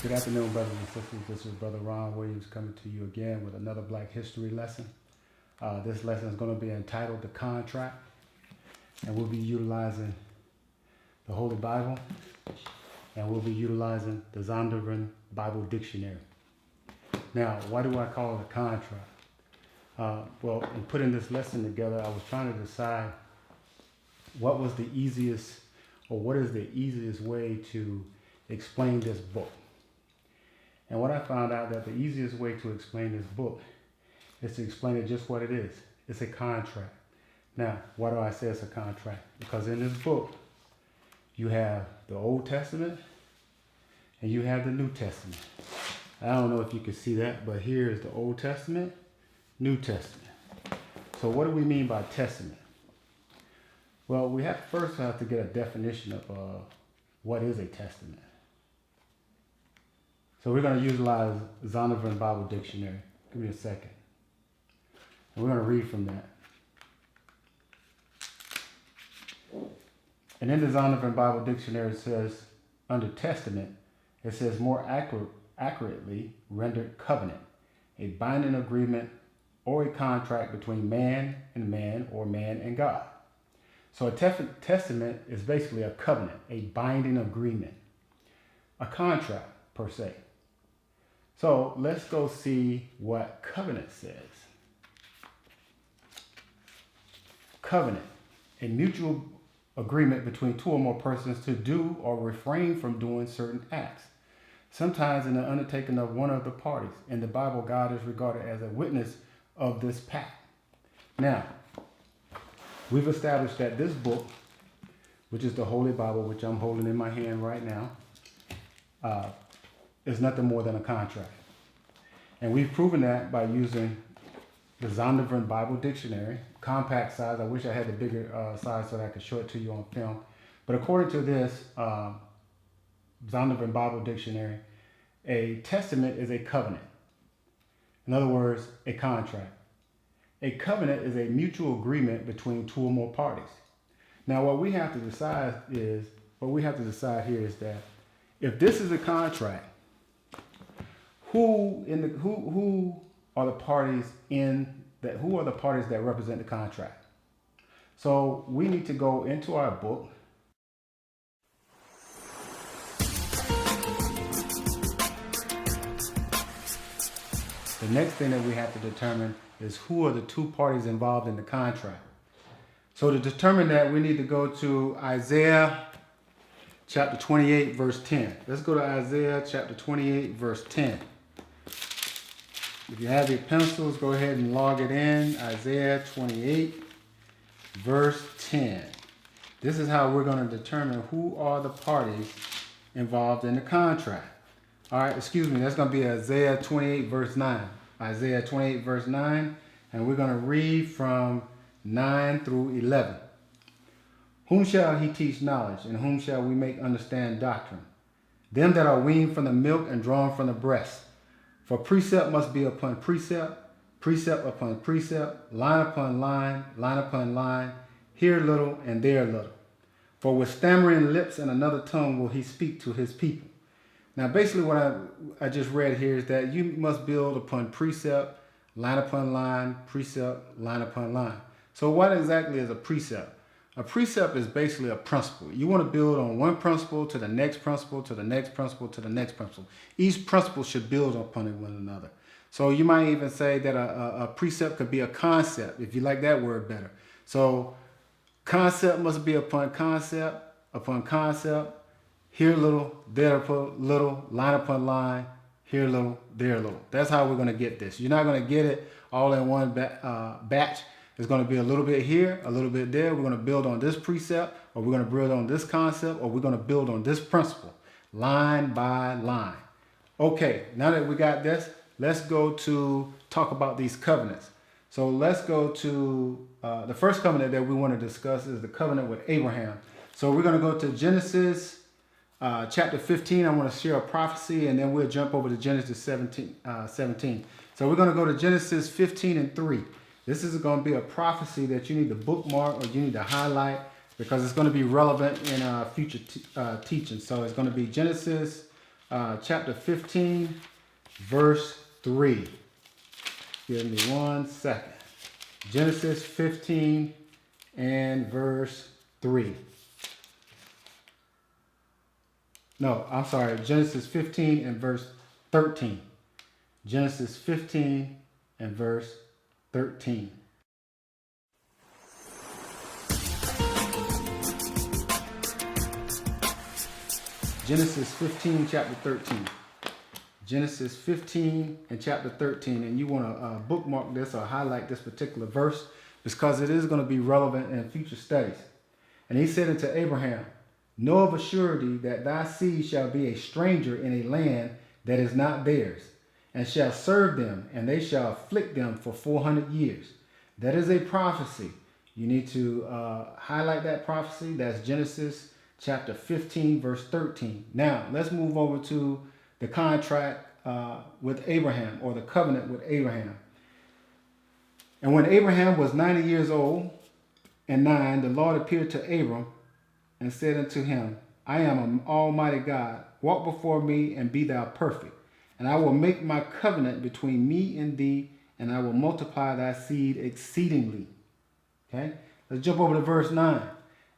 Good afternoon, brothers and sisters. This is Brother Ron Williams coming to you again with another Black History lesson. This lesson is going to be entitled The Contract, and we'll be utilizing the Holy Bible, and we'll be utilizing the Zondervan Bible Dictionary. Now, why do I call it a contract? Well, in putting this lesson together, I was trying to decide what was the easiest, or what is the easiest way to explain this book. And what I found out that the easiest way to explain this book is to explain it just what it is. It's a contract. Now, why do I say it's a contract? Because in this book, you have the Old Testament and you have the New Testament. I don't know if you can see that, but here is the Old Testament, New Testament. So what do we mean by testament? Well, we first have to get a definition of what is a testament. So we're going to utilize Zondervan Bible Dictionary. Give me a second. And we're going to read from that. And in the Zondervan Bible Dictionary, it says, under testament, it says more accurately rendered covenant, a binding agreement or a contract between man and man or man and God. So a testament is basically a covenant, a binding agreement, a contract per se. So let's go see what covenant says. Covenant, a mutual agreement between two or more persons to do or refrain from doing certain acts, sometimes in the undertaking of one of the parties. In the Bible, God is regarded as a witness of this pact. Now, we've established that this book, which is the Holy Bible, which I'm holding in my hand right now, is nothing more than a contract. And we've proven that by using the Zondervan Bible Dictionary, compact size. I wish I had the bigger size so that I could show it to you on film. But according to this Zondervan Bible Dictionary, a testament is a covenant. In other words, a contract. A covenant is a mutual agreement between two or more parties. Now, what we have to decide here is that if this is a contract, who are the parties that represent the contract? So we need to go into our book. The next thing that we have to determine is who are the two parties involved in the contract. So to determine that, we need to go to Isaiah chapter 28, verse 10. Let's go to Isaiah chapter 28, verse 10. If you have your pencils, go ahead and log it in. Isaiah 28, verse 10. This is how we're going to determine who are the parties involved in the contract. All right, excuse me, that's going to be Isaiah 28, verse 9. Isaiah 28, verse 9, and we're going to read from 9 through 11. Whom shall he teach knowledge, and whom shall we make understand doctrine? Them that are weaned from the milk and drawn from the breast. For precept must be upon precept, precept upon precept, line upon line, line upon line, here little and there little. For with stammering lips and another tongue will he speak to his people. Now, basically what I just read here is that you must build upon precept, line upon line, precept, line upon line. So what exactly is a precept? A precept is basically a principle. You want to build on one principle to the next principle, to the next principle, to the next principle. Each principle should build upon one another. So you might even say that a precept could be a concept, if you like that word better. So concept must be upon concept, here little, there little, line upon line, here little, there little. That's how we're going to get this. You're not going to get it all in one batch. It's going to be a little bit here, a little bit there. We're going to build on this precept, or we're going to build on this concept, or we're going to build on this principle, line by line. Okay, now that we got this, let's go to talk about these covenants. So let's go to the first covenant that we want to discuss is the covenant with Abraham. So we're going to go to Genesis chapter 15. I want to share a prophecy, and then we'll jump over to Genesis 17. So we're going to go to Genesis 15 and 3. This is going to be a prophecy that you need to bookmark or you need to highlight because it's going to be relevant in future teaching. So it's going to be Genesis chapter 15, verse 3. Give me 1 second. Genesis 15 and verse 3. No, I'm sorry. Genesis 15 and verse 13. Genesis 15 and verse 13. Genesis 15, chapter 13. Genesis 15 and chapter 13. And you want to bookmark this or highlight this particular verse because it is going to be relevant in future studies. And he said unto Abraham, know of a surety that thy seed shall be a stranger in a land that is not theirs, and shall serve them, and they shall afflict them for 400 years. That is a prophecy. You need to highlight that prophecy. That's Genesis chapter 15, verse 13. Now, let's move over to the contract with Abraham, or the covenant with Abraham. And when Abraham was 90 years old and 9, the Lord appeared to Abram and said unto him, I am an almighty God. Walk before me and be thou perfect. And I will make my covenant between me and thee, and I will multiply thy seed exceedingly. Okay, let's jump over to verse 9.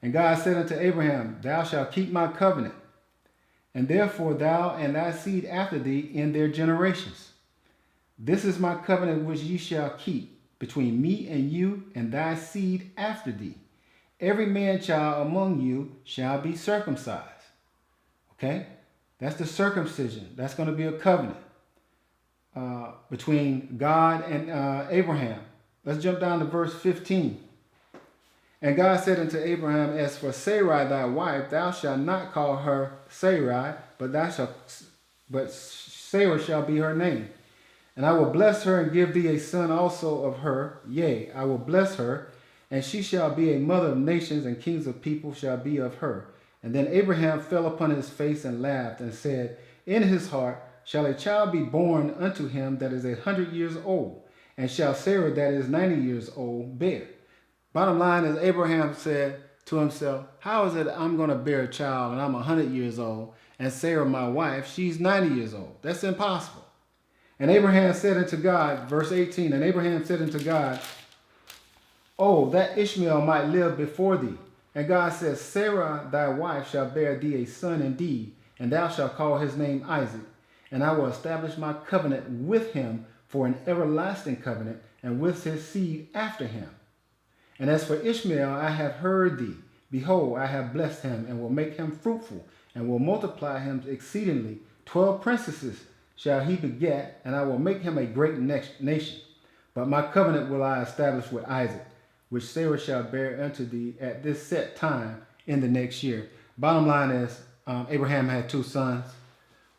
And God said unto Abraham, thou shalt keep my covenant, and therefore thou and thy seed after thee in their generations. This is my covenant which ye shall keep between me and you and thy seed after thee. Every man child among you shall be circumcised. Okay, that's the circumcision. That's going to be a covenant between God and Abraham. Let's jump down to verse 15. And God said unto Abraham, as for Sarai thy wife, thou shalt not call her Sarai, but Sarah shall be her name. And I will bless her and give thee a son also of her. Yea, I will bless her, and she shall be a mother of nations, and kings of people shall be of her. And then Abraham fell upon his face and laughed, and said, in his heart shall a child be born unto him that is 100 years old, and shall Sarah that is 90 years old bear? Bottom line is, Abraham said to himself, how is it I'm going to bear a child and I'm 100 years old, and Sarah, my wife, she's 90 years old? That's impossible. And Abraham said unto God, verse 18, and Abraham said unto God, oh, that Ishmael might live before thee. And God says, Sarah thy wife shall bear thee a son indeed, and thou shalt call his name Isaac. And I will establish my covenant with him for an everlasting covenant, and with his seed after him. And as for Ishmael, I have heard thee. Behold, I have blessed him, and will make him fruitful, and will multiply him exceedingly. 12 princesses shall he beget, and I will make him a great nation. But my covenant will I establish with Isaac, which Sarah shall bear unto thee at this set time in the next year. Bottom line is, Abraham had 2 sons.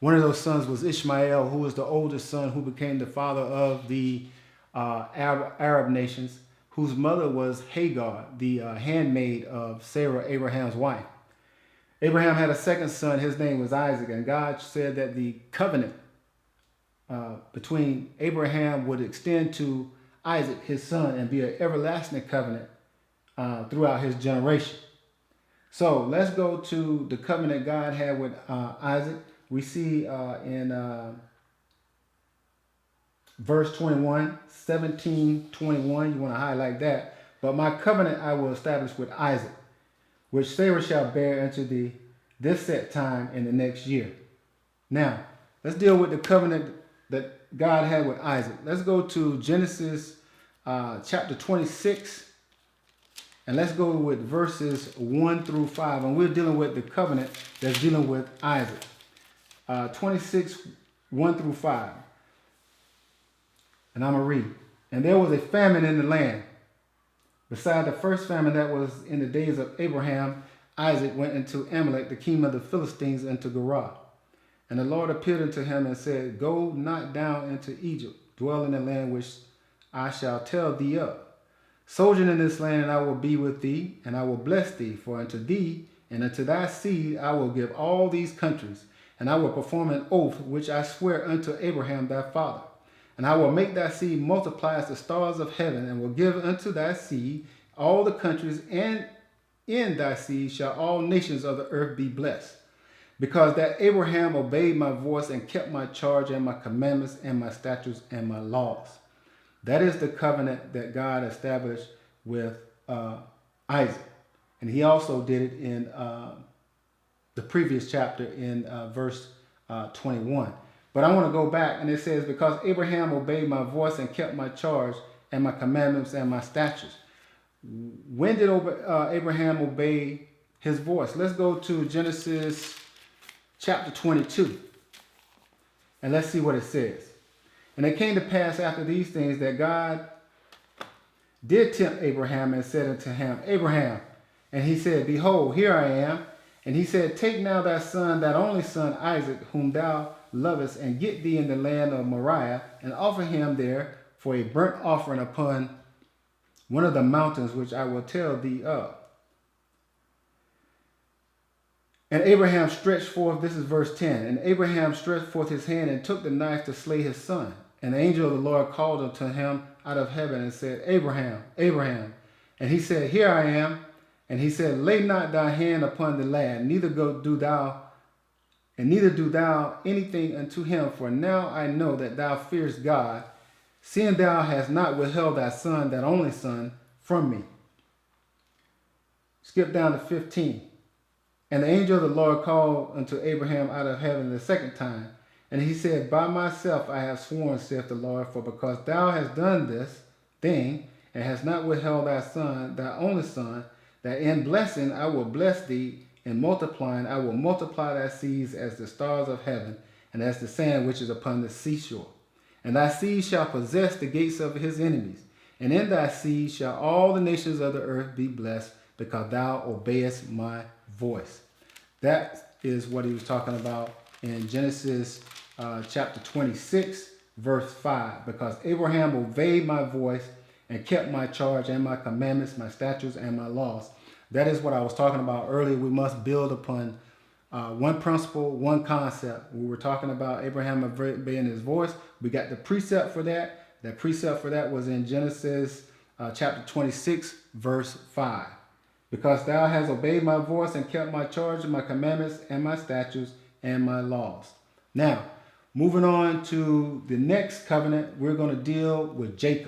One of those sons was Ishmael, who was the oldest son, who became the father of the Arab nations, whose mother was Hagar, the handmaid of Sarah, Abraham's wife. Abraham had a second son. His name was Isaac, and God said that the covenant between Abraham would extend to Isaac, his son, and be an everlasting covenant throughout his generation. So let's go to the covenant God had with Isaac. We see in verse 21, 17:21, you want to highlight that. But my covenant I will establish with Isaac, which Sarah shall bear unto thee this set time in the next year. Now, let's deal with the covenant that God had with Isaac. Let's go to Genesis chapter 26, and let's go with verses 1 through 5. And we're dealing with the covenant that's dealing with Isaac. 26, 1 through 5. And I'm going to read. And there was a famine in the land. Beside the first famine that was in the days of Abraham, Isaac went into Amalek, the king of the Philistines, into Gerar. And the Lord appeared unto him and said, go not down into Egypt, dwell in the land which I shall tell thee of. Sojourn in this land, and I will be with thee, and I will bless thee. For unto thee and unto thy seed I will give all these countries, and I will perform an oath which I swear unto Abraham thy father. And I will make thy seed multiply as the stars of heaven, and will give unto thy seed all the countries, and in thy seed shall all nations of the earth be blessed. Because that Abraham obeyed my voice and kept my charge and my commandments and my statutes and my laws. That is the covenant that God established with Isaac. And he also did it in the previous chapter in verse 21. But I want to go back, and it says, because Abraham obeyed my voice and kept my charge and my commandments and my statutes. When did Abraham obey his voice? Let's go to Genesis chapter 22. And let's see what it says. And it came to pass after these things that God did tempt Abraham and said unto him, Abraham. And he said, Behold, here I am. And he said, Take now thy son, that only son Isaac, whom thou lovest, and get thee in the land of Moriah, and offer him there for a burnt offering upon one of the mountains which I will tell thee of. And Abraham stretched forth, this is verse 10, and Abraham stretched forth his hand and took the knife to slay his son. And the angel of the Lord called unto him out of heaven and said, Abraham, Abraham. And he said, Here I am. And he said, Lay not thy hand upon the lad, neither do thou anything unto him, for now I know that thou fearest God, seeing thou hast not withheld thy son, that only son, from me. Skip down to 15. And the angel of the Lord called unto Abraham out of heaven the second time. And he said, By myself I have sworn, saith the Lord, for because thou hast done this thing, and hast not withheld thy son, thy only son, that in blessing I will bless thee, in multiplying I will multiply thy seeds as the stars of heaven, and as the sand which is upon the seashore. And thy seed shall possess the gates of his enemies, and in thy seed shall all the nations of the earth be blessed, because thou obeyest my voice. That is what he was talking about in Genesis chapter 26, verse 5. Because Abraham obeyed my voice and kept my charge and my commandments, my statutes, and my laws. That is what I was talking about earlier. We must build upon one principle, one concept. We were talking about Abraham obeying his voice. We got the precept for that. The precept for that was in Genesis chapter 26, verse 5. Because thou hast obeyed my voice and kept my charge and my commandments and my statutes and my laws. Now, moving on to the next covenant, we're going to deal with Jacob.